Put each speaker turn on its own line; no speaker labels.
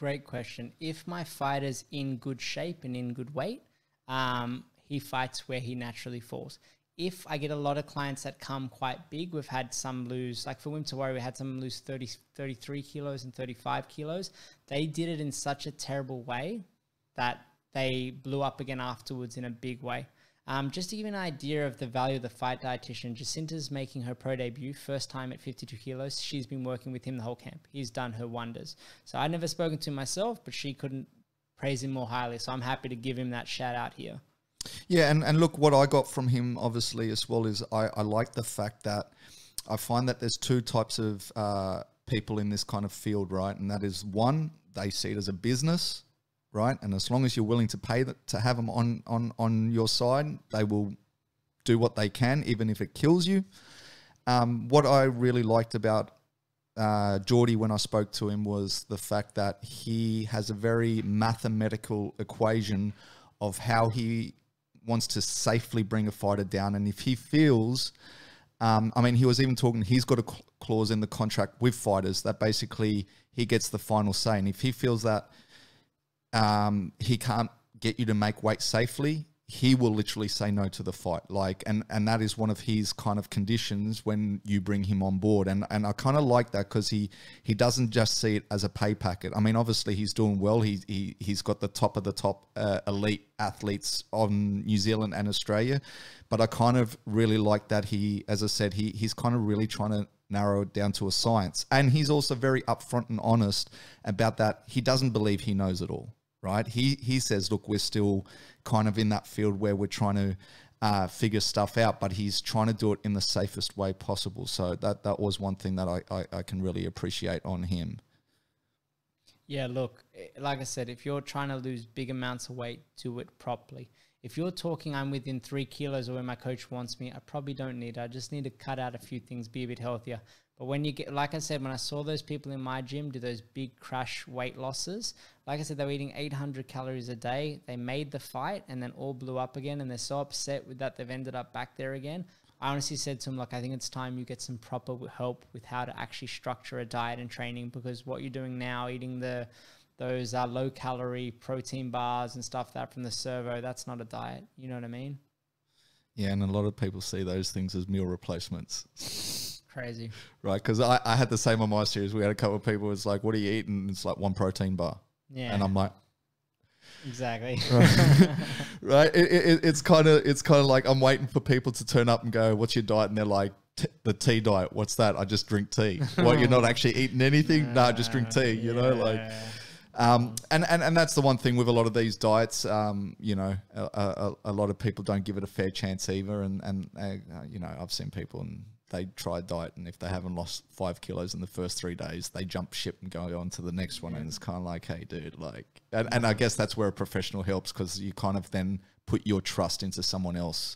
Great question. If my fighter's in good shape and in good weight, he fights where he naturally falls. If I get a lot of clients that come quite big, we've had some lose, like for Winter Warrior, we had some lose 30, 33 kilos and 35 kilos. They did it in such a terrible way that they blew up again afterwards in a big way. Just to give you an idea of the value of the fight dietitian, Jacinta's making her pro debut, first time at 52 kilos. She's been working with him the whole camp. He's done her wonders. So I'd never spoken to him myself, but she couldn't praise him more highly. So I'm happy to give him that shout out here.
Yeah, and look, what I got from him, obviously, as well, is I like the fact that I find that there's two types of people in this kind of field, right? And that is, one, they see it as a business, right? And as long as you're willing to pay to have them on your side, they will do what they can, even if it kills you. What I really liked about Geordie when I spoke to him was the fact that he has a very mathematical equation of how he wants to safely bring a fighter down. And if he feels, I mean, he was even talking, he's got a clause in the contract with fighters that basically he gets the final say. And if he feels that he can't get you to make weight safely, he will literally say no to the fight. Like, and that is one of his kind of conditions when you bring him on board. And I kind of like that because he doesn't just see it as a pay packet. I mean, obviously he's doing well. He's got the top of the top elite athletes on New Zealand and Australia. But I kind of really like that he, as I said, he's kind of really trying to narrow it down to a science. And he's also very upfront and honest about that. He doesn't believe he knows it all. Right? He says, look, we're still kind of in that field where we're trying to figure stuff out, but he's trying to do it in the safest way possible. So that was one thing that I can really appreciate on him.
Yeah, look, like I said, if you're trying to lose big amounts of weight, do it properly. If you're talking, I'm within 3 kilos of where my coach wants me, I probably don't need it. I just need to cut out a few things, be a bit healthier. But when you get, like I said, when I saw those people in my gym do those big crash weight losses, like I said, they were eating 800 calories a day. They made the fight and then all blew up again. And they're so upset with that, they've ended up back there again. I honestly said to him, look, I think it's time you get some proper help with how to actually structure a diet and training, because what you're doing now, eating those low-calorie protein bars and stuff that from the servo, that's not a diet. You know what I mean?
Yeah, and a lot of people see those things as meal replacements.
Crazy. Right,
because I had the same on my series. We had a couple of people, it's like, what do you eat? And it's like 1 protein bar. Yeah. And I'm like...
Exactly.
Right? It's kind of like I'm waiting for people to turn up and go, what's your diet? And they're like, the tea diet. What's that? I just drink tea. What, you're not actually eating anything? No, just drink tea, you know? Like... And that's the one thing with a lot of these diets, you know, a lot of people don't give it a fair chance either. And you know, I've seen people and they try a diet, and if they haven't lost 5 kilos in the first 3 days, they jump ship and go on to the next one. And it's kind of like, hey, dude, like, and I guess that's where a professional helps, because you kind of then put your trust into someone else